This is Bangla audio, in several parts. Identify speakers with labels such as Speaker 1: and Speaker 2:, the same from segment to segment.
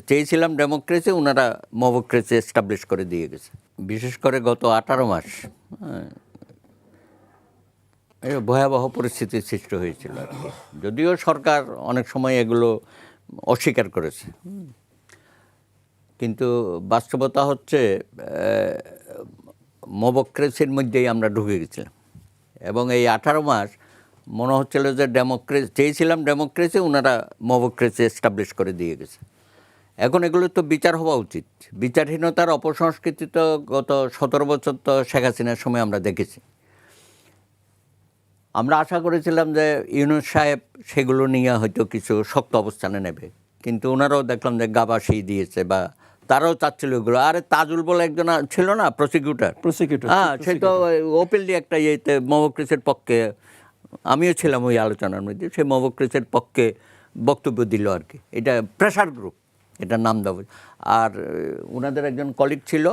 Speaker 1: চেয়েছিলাম ডেমোক্রেসি, ওনারা মবক্রেসি এস্টাবলিশ করে দিয়ে গেছে। বিশেষ করে গত 18 মাস ভয়াবহ পরিস্থিতির সৃষ্টি হয়েছিল আর কি। যদিও সরকার অনেক সময় এগুলো অস্বীকার করেছে, কিন্তু বাস্তবতা হচ্ছে মবক্রেসির মধ্যেই আমরা ঢুকে গেছিলাম। এবং এই 18 মাস মনে হচ্ছিল যে চেয়েছিলাম ডেমোক্রেসি, ওনারা মবক্রেসি এস্টাবলিশ করে দিয়ে গেছে। এখন এগুলো তো বিচার হওয়া উচিত। বিচারহীনতার অপসংস্কৃতি তো গত 17 বছর তো শেখ হাসিনার সময় আমরা দেখেছি। আমরা আশা করেছিলাম যে ইউনূস সাহেব সেগুলো নিয়ে হয়তো কিছু শক্ত অবস্থানে নেবে, কিন্তু ওনারাও দেখলাম যে গাবাসি দিয়েছে, বা তারাও চাচ্ছিল এগুলো। আরে তাজুল বলে একজন ছিল না, প্রসিকিউটর, হ্যাঁ, সে তো ওপেনলি একটা ইয়েতে মবক্রেসির পক্ষে, আমিও ছিলাম ওই আলোচনার মধ্যে, সে মবক্রেসির পক্ষে বক্তব্য দিল আর কি। এটা প্রেশার গ্রুপ, এটার নাম দেবো। আর ওনাদের একজন কলিগ ছিল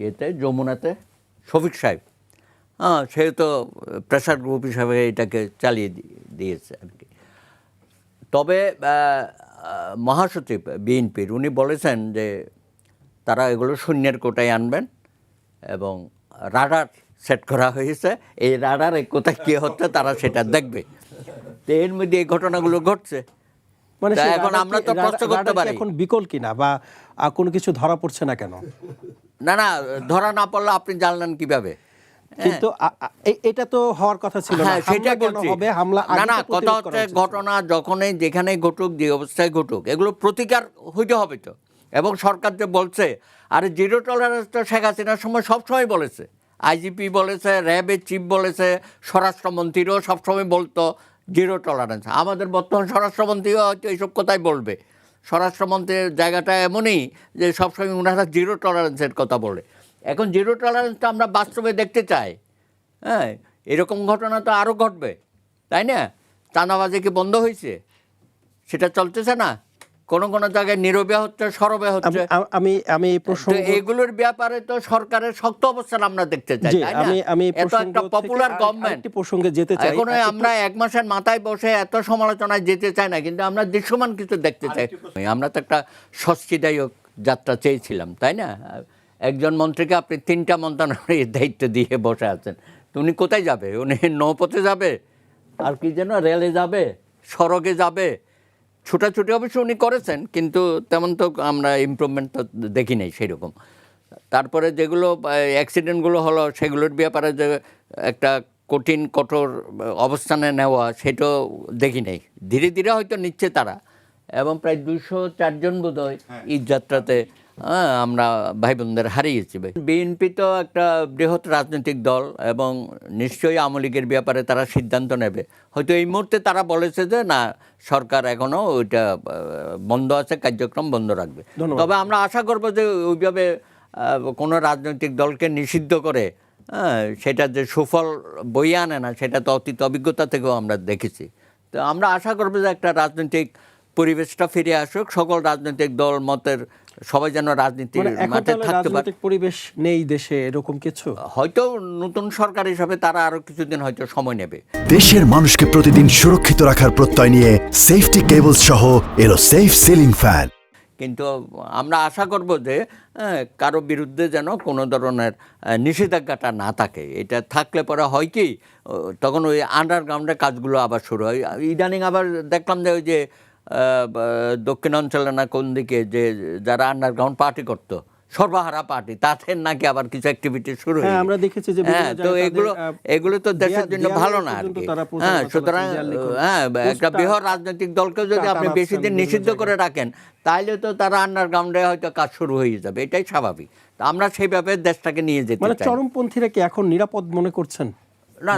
Speaker 1: এতে যমুনাতে, শফিক সাহেব, হ্যাঁ, সে তো প্রেশার গ্রুপ হিসাবে এটাকে চালিয়ে দিয়েছে আর কি। তবে মহাসচিব বিএনপির উনি বলেছেন যে তারা এগুলো শূন্যের কোটায় আনবেন, এবং রাডার সেট করা হয়েছে, এই রাডারে কোথায় কী হচ্ছে তারা সেটা দেখবে। তো এর মধ্যে এই ঘটনাগুলো ঘটছে।
Speaker 2: মানে
Speaker 1: এখন আমরা তো প্রশ্ন করতে পারি
Speaker 2: এখন বিকল কিনা, বা কোনো কিছু ধরা পড়ছে না কেন?
Speaker 1: না, ধরা না পড়লে আপনি জানলেন কিভাবে?
Speaker 2: কিন্তু এটা তো হওয়ার কথা ছিল না।
Speaker 1: সেটা
Speaker 2: কেন হবে হামলা?
Speaker 1: না, কথা হচ্ছে ঘটনা যখনই যেখানে ঘটুক, যে অবস্থায় ঘটুক, এগুলো প্রতিকার হইতে হবে তো। এবং সরকার যে বলছে, আরে জিরো টলারেন্স তো শেখ হাসিনার সময় সবসময় বলেছে, আইজিপি বলেছে, র্যাবের চিফ বলেছে, স্বরাষ্ট্রমন্ত্রীরও সবসময় বলতো জিরো টলারেন্স। আমাদের বর্তমান স্বরাষ্ট্রমন্ত্রীও হয়তো এইসব কথাই বলবে। স্বরাষ্ট্রমন্ত্রীর জায়গাটা এমনই যে সবসময় ওনারা জিরো টলারেন্সের কথা বলে। এখন জিরো টলারেন্সটা আমরা বাস্তবে দেখতে চাই। হ্যাঁ, এরকম ঘটনা তো আরও ঘটবে, তাই না? চাঁদাবাজি কি বন্ধ হয়েছে? সেটা চলতেছে না, কোনো কোনো জায়গায় নীরবে হচ্ছে, সরবে হচ্ছে।
Speaker 2: আমি
Speaker 1: এগুলোর ব্যাপারে তো সরকারের শক্ত অবস্থান আমরা দেখতে চাই, তাই না? এত একটা পপুলার গভর্নমেন্ট,
Speaker 2: প্রসঙ্গে যেতে চাই।
Speaker 1: এখন আমরা এক মাসের মাথায় বসে এত সমালোচনায় যেতে চাই না, কিন্তু আমরা দৃশ্যমান কিছু দেখতে চাই। আমরা তো একটা স্বস্তিদায়ক যাত্রা চেয়েছিলাম, তাই না? একজন মন্ত্রীকে আপনি 3টা মন্ত্রণালয়ের দায়িত্ব দিয়ে বসে আছেন, তো উনি কোথায় যাবে? উনি নৌপথে যাবে, আর কি যেন রেলে যাবে, সড়কে যাবে, ছুটাছুটি অবশ্য উনি করেছেন, কিন্তু তেমন তো আমরা ইমপ্রুভমেন্ট তো দেখি নাই সেরকম। তারপরে যেগুলো অ্যাক্সিডেন্টগুলো হলো, সেগুলোর ব্যাপারে যে একটা কঠোর অবস্থানে নেওয়া, সেটাও দেখি নাই। ধীরে ধীরে হয়তো নিচ্ছে তারা, এবং প্রায় 204 জন বোধহয় ঈদযাত্রাতে আমরা ভাই বোনদের হারিয়েছি। বিএনপি তো একটা বৃহৎ রাজনৈতিক দল, এবং নিশ্চয়ই আওয়ামী লীগের ব্যাপারে তারা সিদ্ধান্ত নেবে। হয়তো এই মুহূর্তে তারা বলেছে যে না, সরকার এখনও ওইটা বন্ধ আছে, কার্যক্রম বন্ধ রাখবে। তবে আমরা আশা করব যে ওইভাবে কোনো রাজনৈতিক দলকে নিষিদ্ধ করে সেটা যে সুফল বইয়ে আনে না, সেটা তো অতীত অভিজ্ঞতা থেকেও আমরা দেখেছি। তো আমরা আশা করব যে একটা রাজনৈতিক পরিবেশটা ফিরে আসুক, সকল রাজনৈতিক দল মতের সবাই যেন রাজনীতির মাঠে থাকতে পারে।
Speaker 2: পরিবেশ নেই দেশে এরকম কিছু,
Speaker 1: হয়তো নতুন সরকার হিসাবে তারা আরো কিছুদিন হয়তো সময় নেবে।
Speaker 3: দেশের মানুষকে প্রতিদিন সুরক্ষিত রাখার প্রত্যয় নিয়ে সেফটি কেবলস সহ এলো সেফ সিলিং ফ্যান।
Speaker 1: কিন্তু আমরা আশা করব যে কারো বিরুদ্ধে যেন কোনো ধরনের নিষেধাজ্ঞাটা না থাকে। এটা থাকলে পরে হয় কি, তখন ওই আন্ডারগ্রাউন্ডের কাজগুলো আবার শুরু হয়। ইদানিং আবার দেখলাম যে ওই যে দক্ষিণাঞ্চলে না কোন দিকে, যে যারা আন্ডারগ্রাউন্ড পার্টি করতো, সর্বহারা পার্টি, তাদের নাকি আবার কিছু অ্যাক্টিভিটি শুরু হয়।
Speaker 2: আমরা দেখেছি যে
Speaker 1: তো এগুলো তো দেশের জন্য ভালো না আর কি। সুতরাং একটা বৃহৎ রাজনৈতিক দলকে যদি আপনি বেশি দিন নিষিদ্ধ করে রাখেন, তাহলে তো তারা আন্ডারগ্রাউন্ডে হয়তো কাজ শুরু হয়ে যাবে, এটাই স্বাভাবিক। তো আমরা সেইভাবে দেশটাকে নিয়ে যেতে চাই।
Speaker 2: চরমপন্থীরা কি এখন নিরাপদ মনে করছেন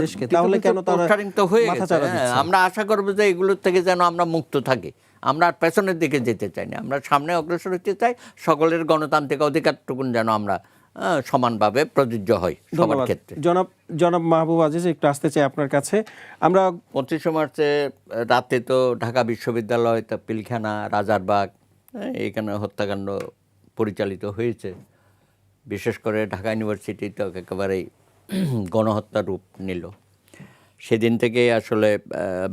Speaker 2: দেশকে? তাহলে কেন তারা
Speaker 1: তো হয়ে গেছে? আমরা আশা করবো যে এগুলোর থেকে যেন আমরা মুক্ত থাকি। আমরা পেছনের দিকে যেতে চাই না, আমরা সামনে অগ্রসর হতে চাই। সকলের গণতান্ত্রিক অধিকারটুকু যেন আমরা সমানভাবে প্রযোজ্য হয় সবার ক্ষেত্রে।
Speaker 2: জনাব মাহবুব আজিজ, একটু আসতে চাই আপনার কাছে। আমরা
Speaker 1: 25 মার্চে রাতে তো ঢাকা বিশ্ববিদ্যালয়, তা পিলখানা, রাজারবাগ, এখানে হত্যাকাণ্ড পরিচালিত হয়েছে। বিশেষ করে ঢাকা ইউনিভার্সিটি তো একেবারেই গণহত্যা রূপ নিল। সেদিন থেকে আসলে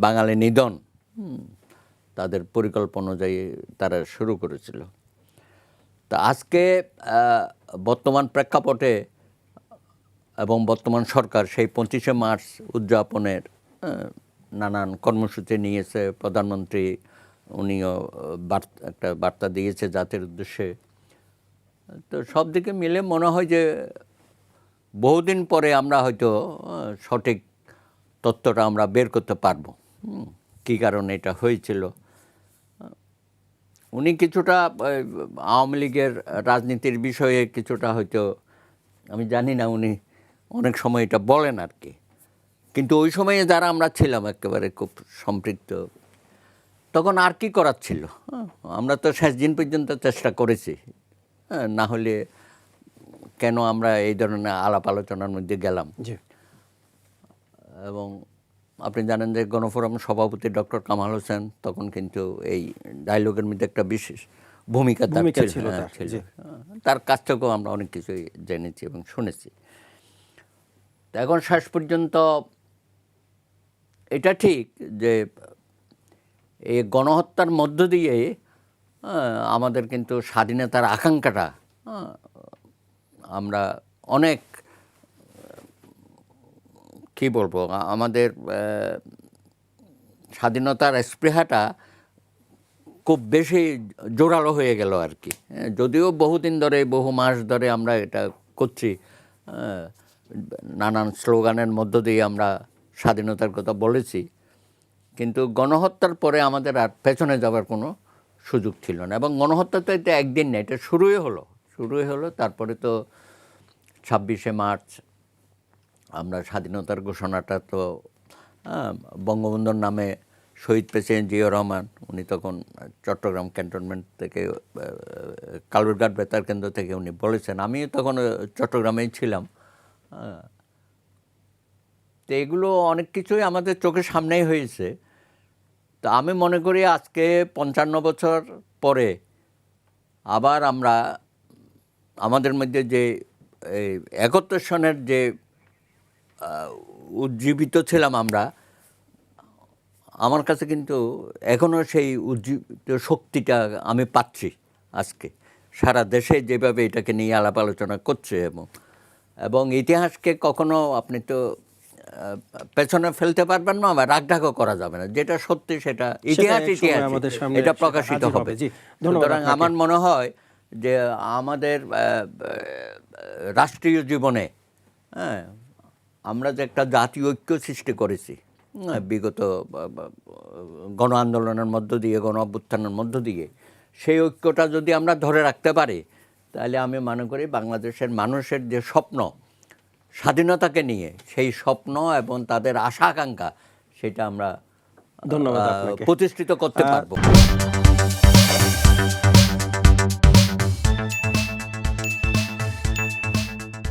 Speaker 1: বাঙালি নিধন তাদের পরিকল্পনা অনুযায়ী তারা শুরু করেছিল। তা আজকে বর্তমান প্রেক্ষাপটে এবং বর্তমান সরকার সেই 25শে মার্চ উদযাপনের নানান কর্মসূচি নিয়েছে। প্রধানমন্ত্রী উনিও একটা বার্তা দিয়েছে জাতির উদ্দেশ্যে। তো সব দিকে মিলে মনে হয় যে বহুদিন পরে আমরা হয়তো সঠিক তথ্যটা আমরা বের করতে পারবো, কী কারণে এটা হয়েছিল। উনি কিছুটা আওয়ামী লীগের রাজনীতির বিষয়ে কিছুটা হয়তো, আমি জানি না, উনি অনেক সময় এটা বলেন আর কি, কিন্তু ওই সময়ে যারা আমরা ছিলাম একেবারে খুব সম্পৃক্ত, তখন আর কি করার ছিল? আমরা তো শেষ দিন পর্যন্ত চেষ্টা করেছি, না হলে কেন আমরা এই ধরনের আলাপ আলোচনার মধ্যে গেলাম। এবং আপনি জানেন যে গণফোরাম সভাপতি ডক্টর কামাল হোসেন তখন কিন্তু এই ডায়লগের মধ্যে একটা বিশেষ ভূমিকা ছিল। তার কাছ থেকেও আমরা অনেক কিছুই জেনেছি এবং শুনেছি। এখন শেষ পর্যন্ত এটা ঠিক যে এই গণহত্যার মধ্য দিয়ে আমাদের কিন্তু স্বাধীনতার আকাঙ্ক্ষাটা আমরা অনেক, কি বলবো, আমাদের স্বাধীনতার স্পৃহাটা খুব বেশি জোরালো হয়ে গেল আর কি। যদিও বহুদিন ধরে, বহু মাস ধরে আমরা এটা করছি, নানান স্লোগানের মধ্য দিয়ে আমরা স্বাধীনতার কথা বলেছি, কিন্তু গণহত্যার পরে আমাদের আর পেছনে যাওয়ার কোনো সুযোগ ছিল না। এবং গণহত্যা তো এটা একদিন না, এটা শুরুই হলো। তারপরে তো 26শে মার্চ আমরা স্বাধীনতার ঘোষণাটা তো বঙ্গবন্ধুর নামে শহীদ প্রেসিডেন্ট জিয়াউর রহমান, উনি তখন চট্টগ্রাম ক্যান্টনমেন্ট থেকে কালুরঘাট বেতার কেন্দ্র থেকে উনি বলেছেন। আমি তখন চট্টগ্রামেই ছিলাম। তো এগুলো অনেক কিছুই আমাদের চোখের সামনেই হয়েছে। তো আমি মনে করি আজকে 55 বছর পরে আবার আমরা আমাদের মধ্যে যে এই 71 সনের যে উজ্জীবিত ছিলাম আমরা, আমার কাছে কিন্তু এখনও সেই উজ্জীবিত শক্তিটা আমি পাচ্ছি আজকে। সারা দেশে যেভাবে এটাকে নিয়ে আলাপ আলোচনা করছে, এবং ইতিহাসকে কখনো আপনি তো পেছনে ফেলতে পারবেন না, বা রাগঢাকও করা যাবে না। যেটা সত্যি সেটা ইতিহাস এটা প্রকাশিত হবে। সুতরাং আমার মনে হয় যে আমাদের রাষ্ট্রীয় জীবনে আমরা যে একটা জাতীয় ঐক্য সৃষ্টি করেছি বিগত গণ আন্দোলনের মধ্য দিয়ে, গণ অভ্যুত্থানের মধ্য দিয়ে, সেই ঐক্যটা যদি আমরা ধরে রাখতে পারি, তাহলে আমি মনে করি বাংলাদেশের মানুষের যে স্বপ্ন স্বাধীনতাকে নিয়ে, সেই স্বপ্ন এবং তাদের আশা আকাঙ্ক্ষা, সেটা আমরা প্রতিষ্ঠিত করতে পারবো।